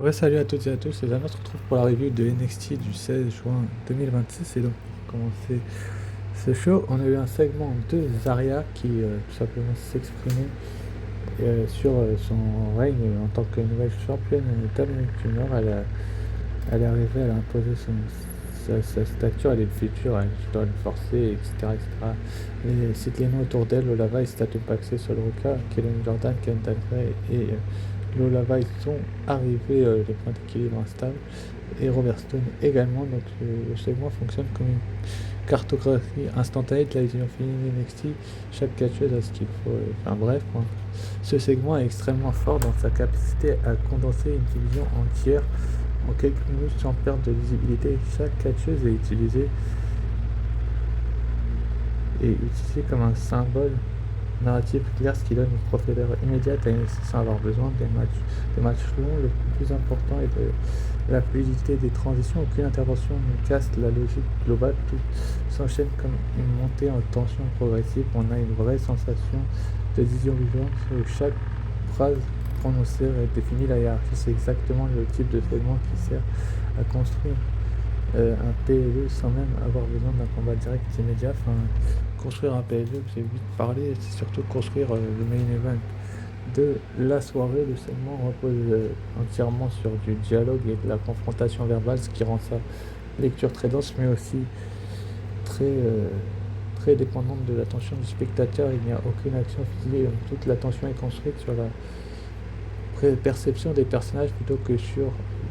Ouais, salut à toutes et à tous. Les amis, on se retrouve pour la review de NXT du 16 juin 2026. Et donc, pour commencer ce show, on a eu un segment de Zarya qui tout simplement s'exprimait sur son règne en tant que nouvelle championne d'Amérique du Nord. Elle est arrivée, elle a imposé sa stature, elle est le futur, elle doit le forcer, etc. etc. Et cite les noms autour d'elle, Lola Vice, Tatum Paxé, Sol Ruka, Kellen Jordan, Ken Gray et Lola Vice sont arrivés, les points d'équilibre instables, et Robert Stone également. Donc le segment fonctionne comme une cartographie instantanée de la division féminine NXT. Chaque catcheuse a ce qu'il faut. Enfin bref, quoi. Ce segment est extrêmement fort dans sa capacité à condenser une division entière en quelques minutes sans perte de visibilité. Chaque catcheuse est utilisée comme un symbole narratif clair, ce qui donne une profondeur immédiate à NXT sans avoir besoin des matchs longs. Le plus important est de la fluidité des transitions. Aucune intervention ne casse la logique globale. Tout s'enchaîne comme une montée en tension progressive. On a une vraie sensation de vision vivante où chaque phrase prononcée définit la hiérarchie. C'est exactement le type de segment qui sert à construire un PLE sans même avoir besoin d'un combat direct immédiat. Enfin, construire un PLE, j'ai vite parlé, c'est surtout construire le main event de la soirée. Le segment repose entièrement sur du dialogue et de la confrontation verbale, ce qui rend sa lecture très dense, mais aussi très, très dépendante de l'attention du spectateur. Il n'y a aucune action physique, toute l'attention est construite sur la perception des personnages plutôt que sur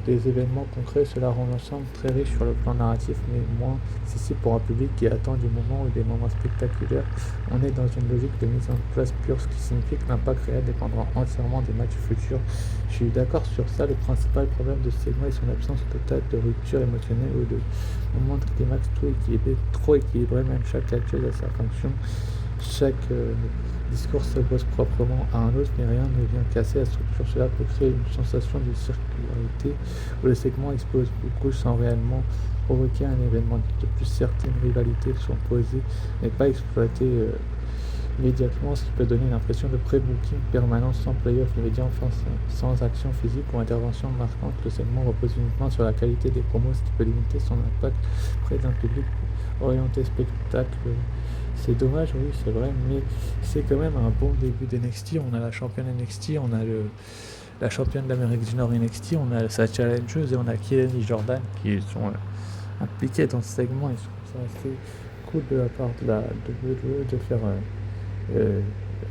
des événements concrets. Cela rend l'ensemble très riche sur le plan narratif, mais moins accessible pour un public qui attend du moment ou des moments spectaculaires. On est dans une logique de mise en place pure, ce qui signifie que l'impact réel dépendra entièrement des matchs futurs. Je suis d'accord sur ça. Le principal problème de ce segment est son absence totale de rupture émotionnelle ou de moments de climax trop équilibré. Même chaque catcheuse a sa fonction. Chaque discours s'oppose proprement à un autre, mais rien ne vient casser la structure. Cela peut créer une sensation de circularité où le segment expose beaucoup sans réellement provoquer un événement. De plus, certaines rivalités sont posées mais pas exploitées immédiatement, ce qui peut donner l'impression de pré-booking permanent sans playoff immédiat, enfin sans action physique ou intervention marquante. Le segment repose uniquement sur la qualité des promos, ce qui peut limiter son impact près d'un public orienté spectacle. C'est dommage, oui, c'est vrai, mais c'est quand même un bon début d'NXT. On a la championne NXT, on a la championne d'Amérique du Nord NXT, on a sa challengeuse et on a Kelly Jordan qui sont impliqués dans ce segment. Et je trouve ça assez cool de la part de la WWE de faire euh,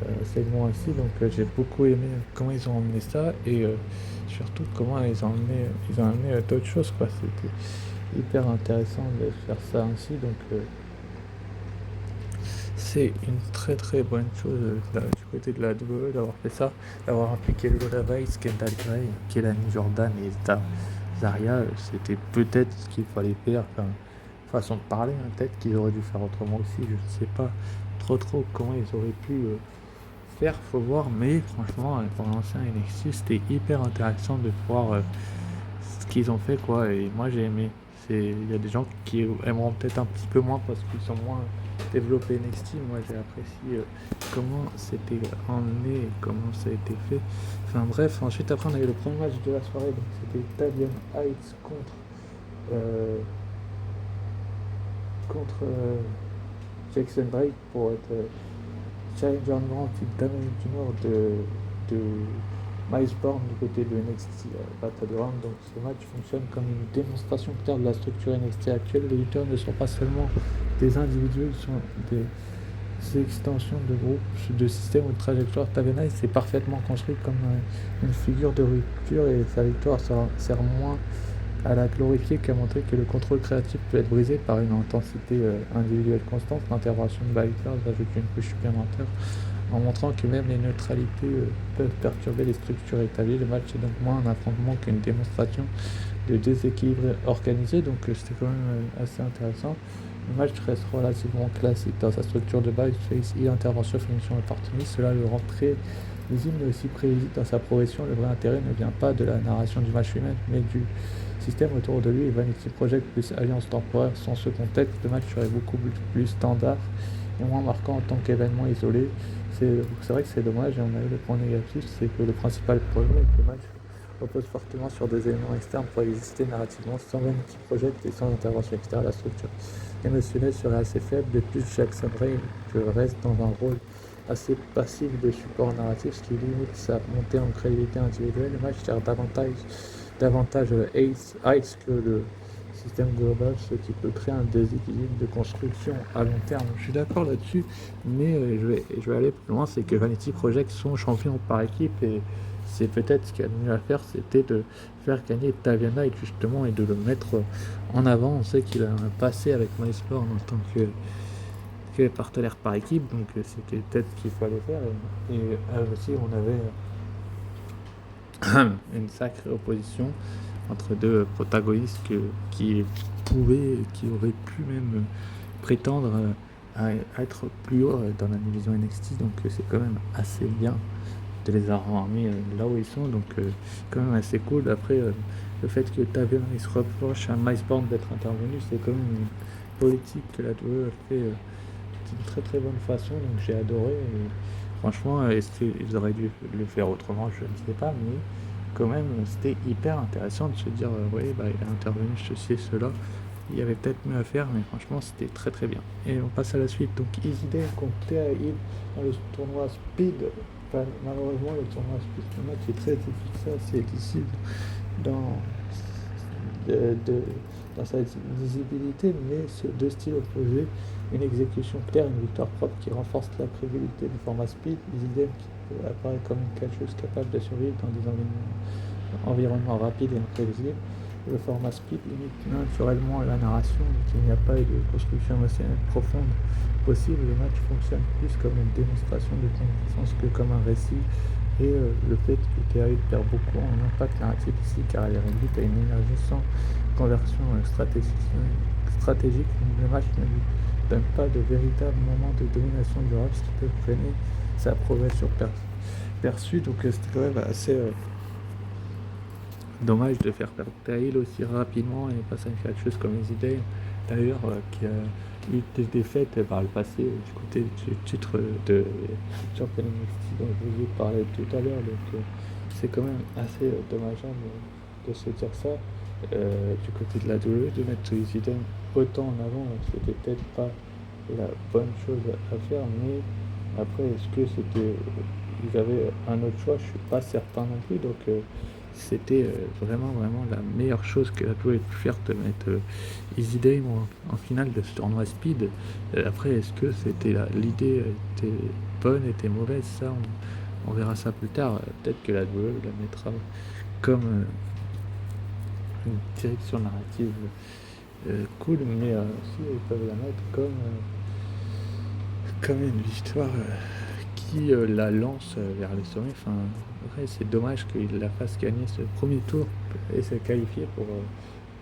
un segment ainsi. Donc j'ai beaucoup aimé comment ils ont emmené ça et surtout comment ils ont amené d'autres choses, quoi. C'était hyper intéressant de faire ça ainsi. Donc c'est une très très bonne chose du côté de la WWE d'avoir fait ça, d'avoir impliqué Lola Vice, Kendall Gray, Kelani Jordan et Zarya. C'était peut-être ce qu'il fallait faire, enfin, façon de parler, hein. Peut-être qu'ils auraient dû faire autrement aussi, je ne sais pas trop comment ils auraient pu faire, faut voir, mais franchement, pour l'ancien NXT, c'était hyper intéressant de voir ce qu'ils ont fait, quoi, et moi j'ai aimé. Il y a des gens qui aimeront peut-être un petit peu moins parce qu'ils sont moins développés NXT. Moi j'ai apprécié comment c'était emmené et comment ça a été fait. Enfin bref, ensuite après on a eu le premier match de la soirée, donc c'était Italian Heights euh, contre Jackson Drake pour être challenger numéro 1 type d'Amérique du Nord de Miles Bourne du côté de NXT Battleground. Donc ce match fonctionne comme une démonstration claire de la structure NXT actuelle. Les lutteurs ne sont pas seulement des individus, ils sont des extensions de groupes, de systèmes ou de trajectoires. Tavenay s'est parfaitement construit comme une figure de rupture et sa victoire sert moins à la glorifier qu'à montrer que le contrôle créatif peut être brisé par une intensité individuelle constante. L'intervention de Balker ajoute une couche supplémentaire en montrant que même les neutralités peuvent perturber les structures établies. Le match est donc moins un affrontement qu'une démonstration de déséquilibre organisé, donc c'était quand même assez intéressant. Le match reste relativement classique dans sa structure de base, face et intervention, finition opportuniste. Cela le rend très visible mais aussi prévisible dans sa progression. Le vrai intérêt ne vient pas de la narration du match lui-même, mais du système autour de lui. Et Vanity Project plus Alliance temporaire, sans ce contexte, le match serait beaucoup plus standard et moins marquant en tant qu'événement isolé. C'est vrai que c'est dommage et on a eu le point négatif, c'est que le principal problème avec le match repose fortement sur des éléments externes pour exister narrativement, sans même qui projette et sans intervention extérieure. La structure émotionnelle serait assez faible, de plus j'accepterais que reste dans un rôle assez passif de support narratif, ce qui limite sa montée en crédibilité individuelle. Le match sert davantage Ice que le système global, ce qui peut créer un déséquilibre de construction à long terme. Je suis d'accord là-dessus, mais je vais aller plus loin, c'est que Vanity Project sont champions par équipe et c'est peut-être ce qu'il y a de mieux à faire, c'était de faire gagner Tavia Knight justement et de le mettre en avant. On sait qu'il a un passé avec MySport en tant que partenaire par équipe, donc c'était peut-être ce qu'il fallait faire. Et aussi, on avait une sacrée opposition entre deux protagonistes qui auraient pu même prétendre à être plus haut dans la division NXT, donc c'est quand même assez bien de les avoir mis là où ils sont, donc quand même assez cool. Après, le fait que Tavion il se reproche à MySpawn d'être intervenu, c'est quand même une politique que la WWE fait d'une très très bonne façon, donc j'ai adoré. Et franchement, est-ce qu'ils auraient dû le faire autrement, je ne sais pas, mais quand même, c'était hyper intéressant de se dire, oui, il a intervenu ceci et cela. Il y avait peut-être mieux à faire, mais franchement, c'était très très bien. Et on passe à la suite. Donc, Easy contre Thea Hill dans le tournoi Speed. Enfin, malheureusement, le tournoi Speed, le match est très difficile, c'est difficile dans sa visibilité, mais sur deux styles opposés, une exécution claire, une victoire propre qui renforce la crédibilité du format Speed. Easy qui apparaît comme une catcheuse capable de survivre dans des environnements rapides et imprévisibles. Le format Speed limite naturellement la narration, donc il n'y a pas de construction émotionnelle profonde possible. Le match fonctionne plus comme une démonstration de connaissance que comme un récit. Et le fait que Thea Hill perd beaucoup en impact narratif ici, car elle est réduite à une énergie sans conversion stratégique. Le match ne lui donne pas de véritable moment de domination durable, ce qui peut freiner sa progression perçue. Donc c'était quand même assez dommage de faire perdre Thea Hill aussi rapidement et passer à une catcheuse comme Easy Day, d'ailleurs, qui a eu des défaites par le passé du côté du titre de champion NXT dont je vous ai parlé tout à l'heure. Donc c'est quand même assez dommageable de se dire ça. Du côté de la WWE, de mettre Easy Day autant en avant, c'était peut-être pas la bonne chose à faire, mais après, est-ce que ils avaient un autre choix? Je suis pas certain non plus. Donc c'était vraiment la meilleure chose que la WWE ait pu faire, de mettre Easy Day en finale de ce tournoi Speed. Après, est-ce que l'idée était bonne, était mauvaise? Ça, on verra ça plus tard. Peut-être que la WWE la mettra comme une direction narrative cool, mais aussi ils peuvent la mettre comme une victoire qui la lance vers les sommets. Enfin, après, c'est dommage qu'il la fasse gagner ce premier tour et se qualifier pour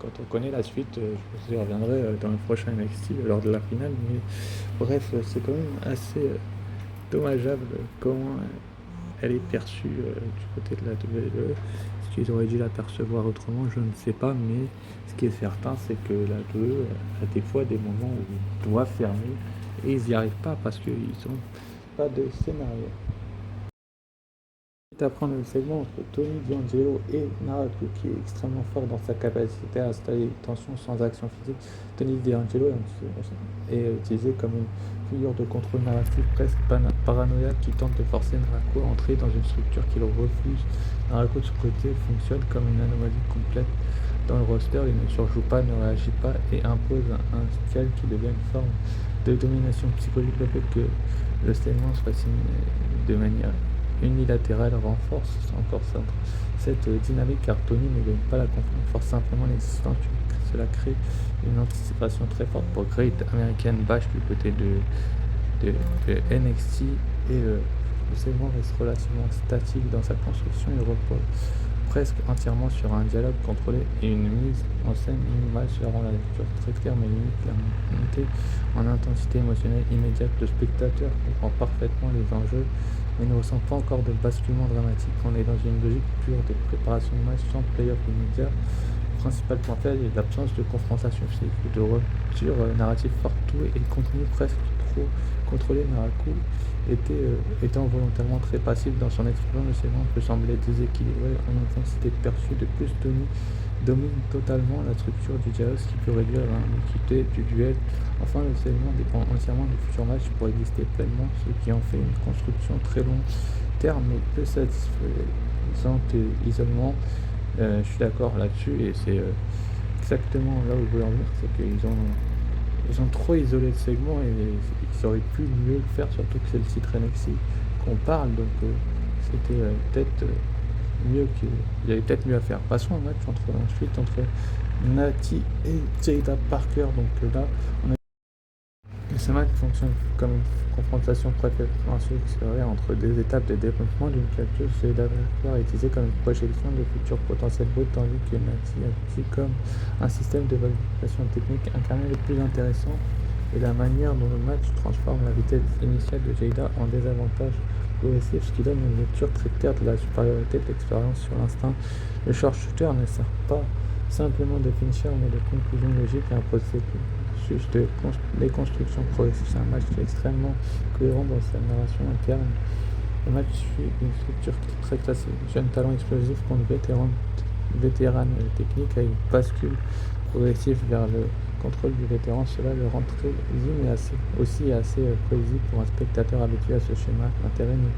quand on connaît la suite. Je pense que j'y reviendrai dans le prochain NXT lors de la finale, mais bref, c'est quand même assez dommageable comment elle est perçue du côté de la WWE. Est-ce qu'ils auraient dû la percevoir autrement? Je ne sais pas, mais ce qui est certain, c'est que la WWE a des fois des moments où ils doivent fermer et ils n'y arrivent pas parce qu'ils n'ont pas de scénario. À prendre le segment entre Tony D'Angelo et Naraku, qui est extrêmement fort dans sa capacité à installer une tension sans action physique. Tony D'Angelo est utilisé comme une figure de contrôle narratif presque paranoïaque qui tente de forcer Naraku à entrer dans une structure qu'il refuse. Naraku de son côté fonctionne comme une anomalie complète dans le roster. Il ne surjoue pas, ne réagit pas et impose un style qui devient une forme de domination psychologique. Le fait que le segment soit signé de manière unilatérale renforce encore cette dynamique, car Tony ne gagne pas la confiance, force simplement l'existence. Cela crée une anticipation très forte pour Great American Bash du côté de NXT et le segment reste relativement statique dans sa construction. Il repose presque entièrement sur un dialogue contrôlé et une mise en scène minimale qui rend la lecture très claire mais limite la montée en intensité émotionnelle immédiate. Le spectateur comprend parfaitement les enjeux mais ne ressent pas encore de basculement dramatique. On est dans une logique pure de préparation de match sans play-off immédiat. Le principal point faible est l'absence de confrontation physique ou de rupture narrative partout et contenu presque trop contrôler Naraku, étant volontairement très passif dans son explosion, le segment peut sembler déséquilibré en intensité perçue. De plus, domine totalement la structure du Jaos, qui peut réduire l'équité du duel. Enfin, le segment dépend entièrement du futur match pour exister pleinement, ce qui en fait une construction très long terme mais peu satisfaisante isolement. Je suis d'accord là-dessus et c'est exactement là où je voulais en venir, c'est qu'ils ont trop isolé le segment et ils auraient pu mieux le faire, surtout que c'est le titre NXT qu'on parle, donc c'était peut-être mieux qu'il y avait peut-être mieux à faire. Passons au match ensuite entre Nati et Jada Parker. Donc là, ce match fonctionne comme une confrontation préférentielle entre deux étapes de développement d'une capture. Jada Parker est utilisé comme une projection de futurs potentiels bruts, tandis que Nati est utilisé comme un système de validation technique incarné. Le plus intéressant est la manière dont le match transforme la vitesse initiale de Jada en désavantage progressif, ce qui donne une lecture très claire de la supériorité de l'expérience sur l'instinct. Le short-shooter ne sert pas simplement de finisher, mais de conclusion logique à un processus de déconstruction progressive. C'est un match qui est extrêmement cohérent dans sa narration interne. Le match suit une structure très classique. Jeune talent explosif contre vétéran technique avec une bascule progressive vers le contrôle du vétéran. Cela le rend très lisible mais assez prévisible pour un spectateur habitué à ce schéma. L'intérêt ne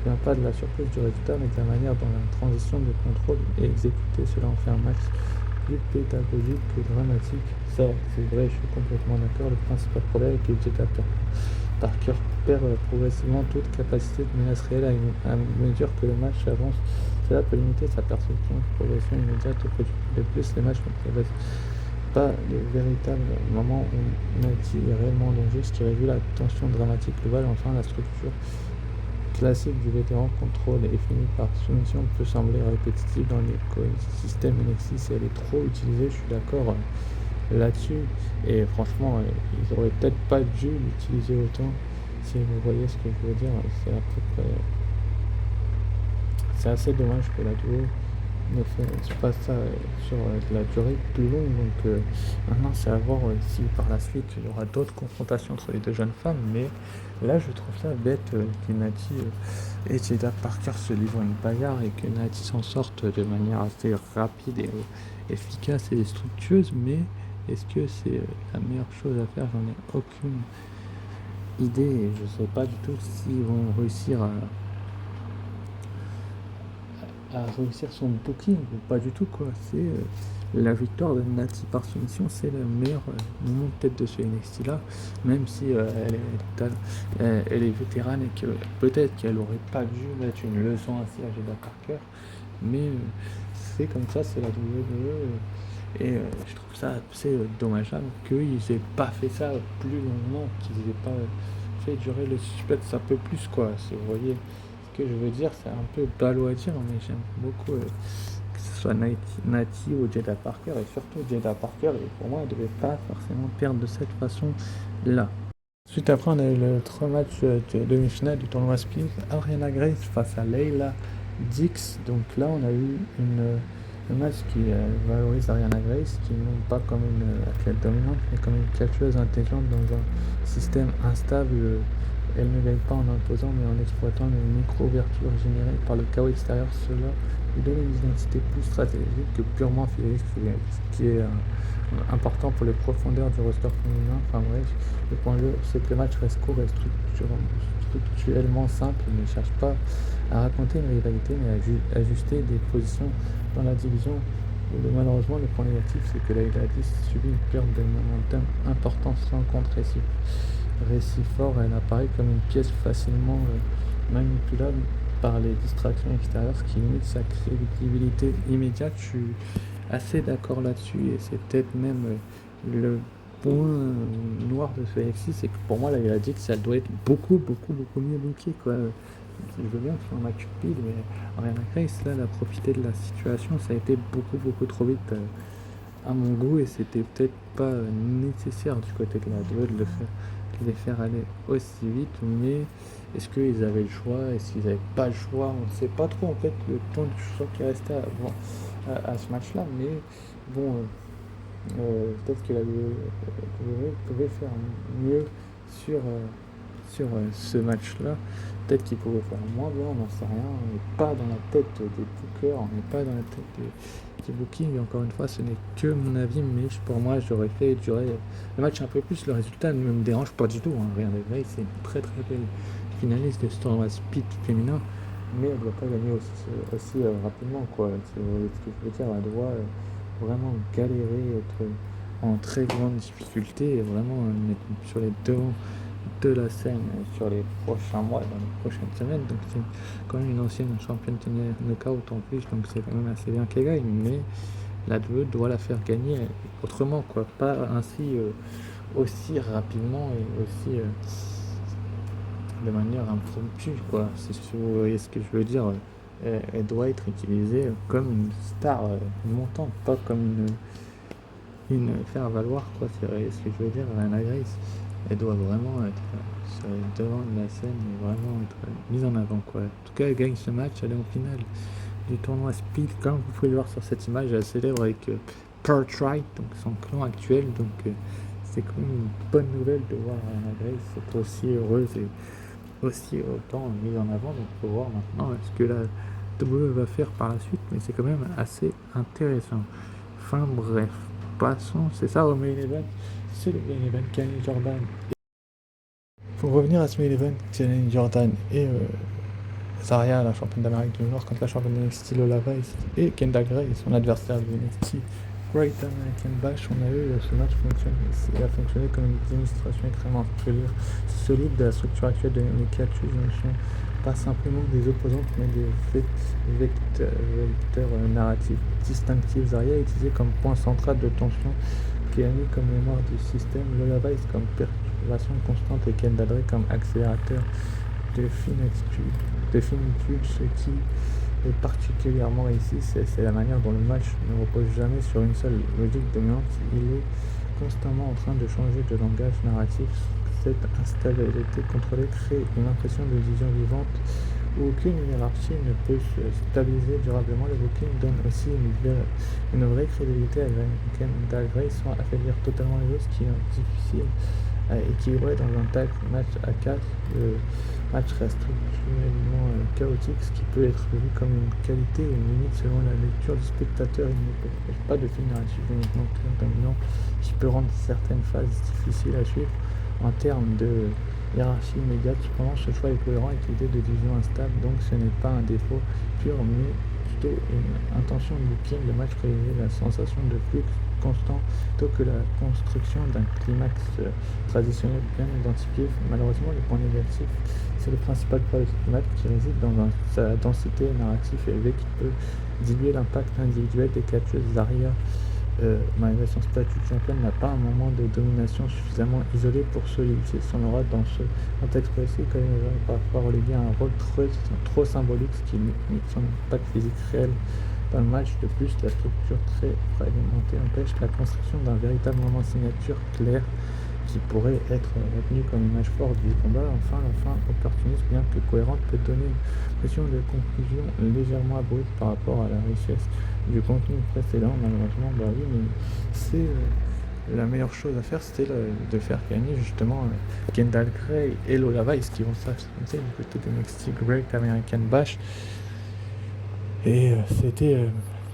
vient pas de la surprise du résultat, mais de la manière dont la transition de contrôle est exécutée. Cela en fait un match plus pédagogique que dramatique. Ça, c'est vrai, je suis complètement d'accord. Le principal problème est que Jada Parker perd progressivement toute capacité de menace réelle à mesure que le match avance. Cela peut limiter sa perception de progression immédiate au produit. De plus, les matchs ne prévoient pas de véritable moment où Nati est réellement en danger, ce qui réduit la tension dramatique globale. Enfin, la structure classique du vétéran contrôle et finit par soumission peut sembler répétitive dans l'écosystème NXT si elle est trop utilisée. Je suis d'accord là-dessus et franchement ils auraient peut-être pas dû l'utiliser autant, si vous voyez ce que je veux dire. C'est à peu près c'est assez dommage que la duo ne fasse pas ça sur de la durée plus longue. Donc maintenant c'est à voir si par la suite il y aura d'autres confrontations entre les deux jeunes femmes, mais là je trouve ça bête que Nati et Jada Parker se livrent une bagarre et que Nati s'en sorte de manière assez rapide et efficace et structureuse. Mais est-ce que c'est la meilleure chose à faire? J'en ai aucune idée et je sais pas du tout s'ils vont réussir à réussir son booking ou pas du tout, quoi. C'est la victoire de Nati par soumission, c'est le meilleur moment peut-être de ce NXT là, même si elle est vétérane et que peut-être qu'elle aurait pas dû mettre une leçon ainsi à Jada Parker, mais c'est comme ça, c'est la WWE et je trouve ça assez dommageable qu'ils aient pas fait ça plus longuement, qu'ils aient pas fait durer le suspense un peu plus, quoi. Si vous voyez que je veux dire, c'est un peu ballot à dire, mais j'aime beaucoup que ce soit Nati ou Jada Parker, et surtout Jada Parker, et pour moi, elle ne devait pas forcément perdre de cette façon-là. Ensuite, après, on a eu le 3 matchs de demi-finale du tournoi Split, Ariana Grace face à Layla Dix. Donc là, on a eu un match qui valorise Ariana Grace, qui non pas comme une athlète dominante, mais comme une catcheuse intelligente dans un système instable. Elle ne gagne pas en imposant, mais en exploitant une micro-ouverture générée par le chaos extérieur. Cela lui donne une identité plus stratégique que purement physique, ce qui est important pour les profondeurs du roster féminin. Enfin bref, le point de vue, c'est que le match reste court et structurellement simple. Il ne cherche pas à raconter une rivalité, mais à ajuster des positions dans la division. Malheureusement, le point négatif, c'est que Layla Dix subit une perte de momentum importante sans contre récit fort. Elle apparaît comme une pièce facilement manipulable par les distractions extérieures, ce qui limite sa crédibilité immédiate. Je suis assez d'accord là-dessus et c'est peut-être même le point noir de ce NXT, c'est que pour moi là, il a dit que ça doit être beaucoup mieux booké, quoi. Je veux bien faire un match pile, mais Ariana Grace là, elle a profité de la situation. Ça a été beaucoup trop vite à mon goût et c'était peut-être pas nécessaire du côté de la WWE de les faire aller aussi vite. Mais est-ce qu'ils avaient le choix? Est-ce qu'ils n'avaient pas le choix? On ne sait pas trop en fait le temps du choix qui restait à ce match là, mais bon, peut-être que la WWE pouvait faire mieux sur ce match-là. Peut-être qu'il pouvait faire moins bien, on n'en sait rien. On n'est pas dans la tête des bookers, on n'est pas dans la tête des bookings. Et encore une fois, ce n'est que mon avis, mais pour moi, j'aurais fait durer le match un peu plus. Le résultat ne me dérange pas du tout. Regardez, Grace, c'est une très très belle finaliste de ce tournoi speed féminin, mais elle ne doit pas gagner aussi rapidement, quoi. C'est ce que je veux dire. Elle doit vraiment galérer, être en très grande difficulté et vraiment être sur les devants de la scène sur les prochains mois, dans les prochaines semaines. Donc c'est quand même une ancienne championne de knockout en plus, donc c'est quand même assez bien qu'elle gagne, mais la WWE doit la faire gagner autrement, quoi, pas ainsi aussi rapidement et aussi de manière impromptue, quoi. Si vous voyez ce que je veux dire, elle doit être utilisée comme une star montante, pas comme une faire valoir, quoi. C'est ce que je veux dire. Lana Grace, elle doit vraiment être sur les devants de la scène et vraiment être mise en avant, quoi. En tout cas, elle gagne ce match, elle est en finale du tournoi Speed. Comme vous pouvez le voir sur cette image, elle célèbre avec Pertright, donc son clan actuel. Donc c'est quand même une bonne nouvelle de voir Lana Grace être aussi heureuse et aussi autant mise en avant. Donc il faut voir maintenant ce que la WWE va faire par la suite, mais c'est quand même assez intéressant. Enfin bref, passons, c'est ça au main event, c'est le main event Kelly Jordan. Pour revenir à ce main event, Kelly Jordan et Zarya, la championne d'Amérique du Nord, contre la championne de NXT Lola Vice et Kendall Gray, son adversaire de NXT Great American Bash. On a eu ce match il a fonctionné comme une démonstration extrêmement solide de la structure actuelle de NXT. Ne sont pas simplement des opposants, mais des vecteurs narratifs distinctifs. Zarya est utilisé comme point central de tension, Kelly comme mémoire du système, Lola Vice comme perturbation constante et Kendall Gray comme accélérateur de finitude. Ce qui est particulièrement réussi, c'est la manière dont le match ne repose jamais sur une seule logique dominante. Il est constamment en train de changer de langage narratif. Cette instabilité contrôlée crée une impression de vision vivante où aucune hiérarchie ne peut se stabiliser durablement. Le booking donne aussi une vraie crédibilité à Kendall Gray sans affaiblir totalement les autres, ce qui est difficile à équilibrer dans un tag match à 4. Le match reste structurellement chaotique, ce qui peut être vu comme une qualité et une limite selon la lecture du spectateur. Il ne propose pas de fil narratif uniquement clair dominant, qui peut rendre certaines phases difficiles à suivre en termes de hiérarchie immédiate. Cependant, ce choix est cohérent avec l'idée de division instable, donc ce n'est pas un défaut pur, mais plutôt une intention de booking. Le match privilégie la sensation de flux constant plutôt que la construction d'un climax traditionnel bien identifié. Malheureusement, le point négatif, c'est le principal problème de ce match qui réside dans sa densité narrative élevée qui peut diluer l'impact individuel des catcheuses. Zarya, malgré son statut de championne, n'a pas un moment de domination suffisamment isolé pour solidifier son aura dans ce contexte précis, quand il va parfois reléguer un rôle trop symbolique, ce qui limite son impact physique réel dans le match. De plus, la structure très fragmentée empêche la construction d'un véritable moment signature clair qui pourrait être retenu comme image forte du combat. Enfin, la fin opportuniste, bien que cohérente, peut donner une impression de conclusion légèrement abrupte par rapport à la richesse du contenu précédent. Malheureusement, oui, mais c'est la meilleure chose à faire, c'était de faire gagner justement Kendall Gray et Lola Vice qui vont s'affronter du côté de NXT Great American Bash. Et c'était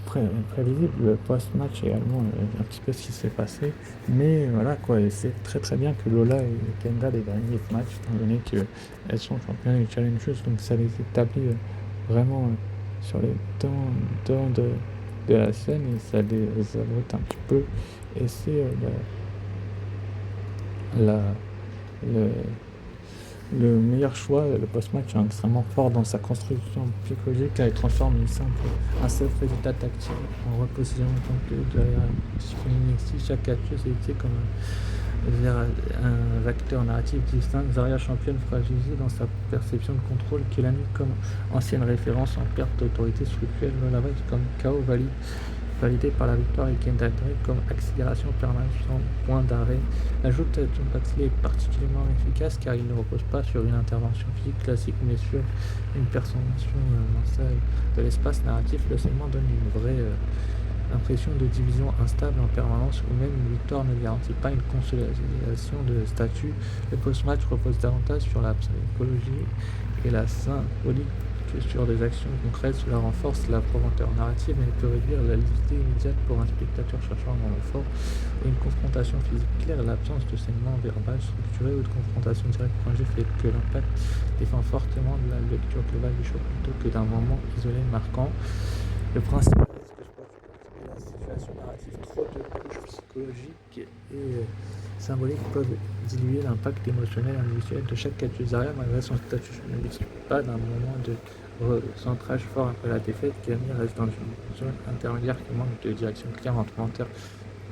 prévisible post-match également, un petit peu ce qui s'est passé. Mais voilà, quoi, et c'est très très bien que Lola et Kendall aient gagné ce match, étant donné qu'elles sont championnes et challengeuses, donc ça les établit vraiment sur les temps de la scène et ça les abrite un petit peu. Et c'est le meilleur choix. Le post-match est extrêmement fort dans sa construction psychologique, car il transforme un simple résultat tactique en repositionnement complet derrière NXT. Chaque catcheuse est utilisée comme un vecteur narratif distinct. Zarya, championne fragilisée dans sa perception de contrôle, Kelani comme ancienne référence en perte d'autorité structurelle, Lola Vice comme KO validé par la victoire et Kendall Gray comme accélération permanente sans point d'arrêt. L'ajout de Jon Moxley est particulièrement efficace car il ne repose pas sur une intervention physique classique mais sur une perception mentale de l'espace narratif. Le segment donne une vraie Impression de division instable en permanence ou même une victoire ne garantit pas une consolidation de statut. Le post-match repose davantage sur la psychologie et la symbolique que sur des actions concrètes. Cela renforce la proventeur narrative mais peut réduire la lisibilité immédiate pour un spectateur cherchant un moment fort ou une confrontation physique claire. L'absence de segments verbal structurés ou de confrontation directe pour un jeu fait que l'impact dépend fortement de la lecture globale du show plutôt que d'un moment isolé marquant. Le principal risque sportif est la situation narrative. Trop de couches psychologiques et symboliques peuvent diluer l'impact émotionnel et individuel de chaque adversaire malgré son statut. Je ne discute pas d'un moment de recentrage fort après la défaite. Camille reste dans une zone intermédiaire qui manque de direction claire entre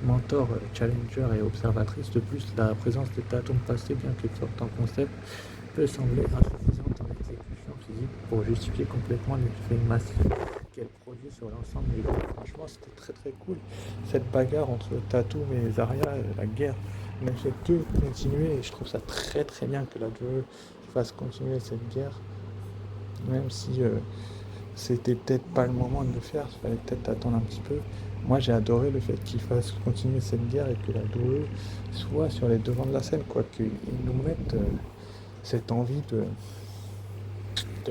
mentor, challenger et observatrice. De plus, la présence de Tatum passé, bien que forte en concept, peut sembler insuffisante en exécution physique pour justifier complètement l'effet massif qu'elle produit sur l'ensemble du groupe. Franchement, c'était très très cool. Cette bagarre entre Tatum et Zarya, la guerre, ne fait que continuer et je trouve ça très très bien que la WWE fasse continuer cette guerre, même si c'était peut-être pas le moment de le faire, il fallait peut-être attendre un petit peu. Moi j'ai adoré le fait qu'ils fassent continuer cette guerre et que la WWE soit sur les devants de la scène, quoi, qu'ils nous mettent cette envie de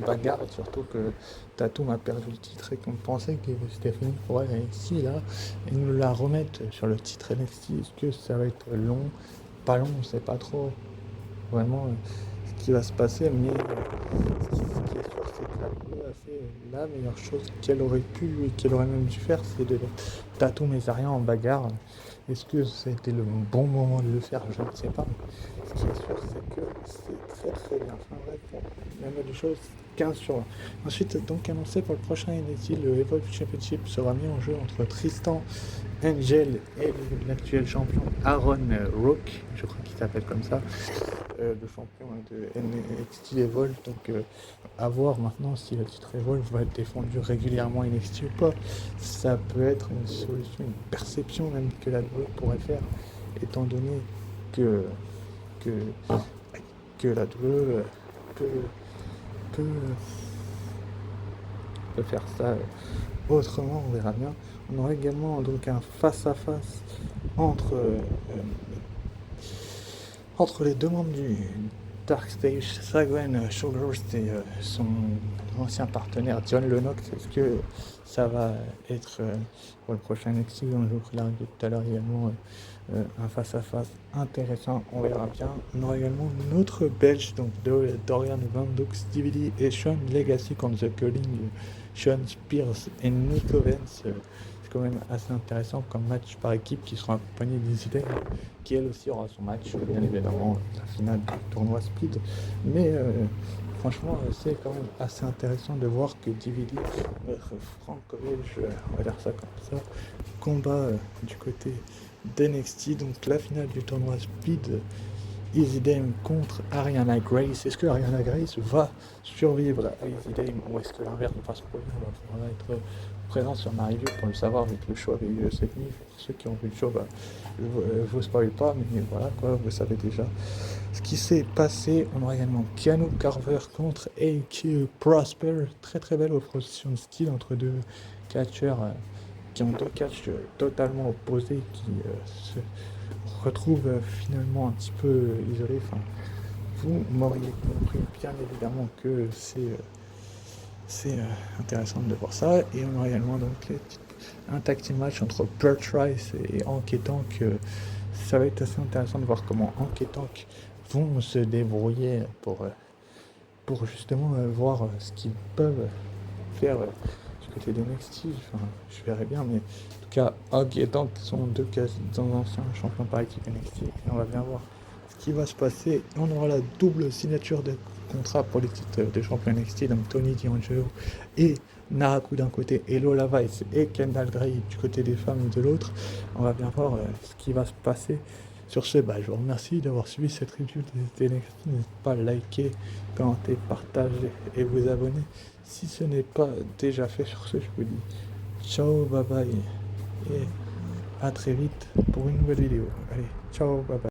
bagarre et surtout que Tatum a perdu le titre et qu'on pensait que c'était fini pour elle NXT là, et nous la remettent sur le titre NXT. Est-ce que ça va être long, pas long, on sait pas trop vraiment ce qui va se passer, mais ce qui est sûr c'est que la WWE a fait la meilleure chose qu'elle aurait pu et qu'elle aurait même dû faire, c'est de mettre Tatum et Zarya en bagarre. Est-ce que c'était le bon moment de le faire? Je ne sais pas. Ce qui est sûr, c'est que c'est très très bien. Enfin bref, bon, la mode des choses, 15 sur 20. Ensuite, donc annoncé pour le prochain NXT, le Evolve Championship sera mis en jeu entre Tristan Angel et l'actuel champion Aaron Rock, je crois qu'il s'appelle comme ça, le champion de NXT Evolve. Donc à voir maintenant si le titre Evolve va être défendu régulièrement NXT ou pas. Ça peut être une solution, une perception même que la WWE pourrait faire, étant donné que la WWE peut faire ça autrement, on verra bien. On aura également donc un face-à-face entre les deux membres du Dark Stage, Sagwen Showgirls et son ancien partenaire John Lennox. Est-ce que ça va être pour le prochain NXT? On joue là tout à l'heure également un face-à-face intéressant, on verra bien. On aura également notre Belge, donc Dorian Van Dux, DVD et Sean Legacy contre The Culling, Sean Spears et Nick Owens. C'est quand même assez intéressant comme match par équipe qui sera accompagné d'Izzy, qui elle aussi aura son match, bien évidemment, la finale du tournoi Speed. Mais franchement, c'est quand même assez intéressant de voir que DVD, franco-belge, on va dire ça comme ça, combat du côté d'NXT, donc la finale du tournoi Speed, Izzy Dame contre Ariana Grace. Est-ce que Ariana Grace va survivre à Izzy Dame ou est-ce que l'inverse va se produire? On va être présent sur ma review pour le savoir, vu que le show avait eu lieu cette nuit. Pour ceux qui ont vu le show, je vous spoil pas, mais voilà quoi, vous savez déjà ce qui s'est passé. On aura également Keanu Carver contre AQ Prosper. Très très belle opposition de style entre deux catcheurs qui ont deux catchs totalement opposés, qui se retrouvent finalement un petit peu isolés. Enfin, vous m'auriez compris bien évidemment que c'est intéressant de voir ça. Et on aura également donc un tag team match entre Burt Rice et Hank et Tank. Ça va être assez intéressant de voir comment Hank et Tank vont se débrouiller pour justement voir ce qu'ils peuvent faire du côté de NXT. Enfin, je verrai bien, mais en tout cas, Hank et Tank sont deux anciens champions par équipe NXT. Et on va bien voir ce qui va se passer. On aura la double signature de contrat pour les titres de champion NXT, donc Tony D'Angelo et Naraku d'un côté et Lola Vice et Kendall Gray du côté des femmes de l'autre. On va bien voir ce qui va se passer. Sur ce, je vous remercie d'avoir suivi cette review de NXT. N'hésitez pas à liker, commenter, partager et vous abonner si ce n'est pas déjà fait. Sur ce, je vous dis ciao, bye bye et à très vite pour une nouvelle vidéo. Allez, ciao, bye bye.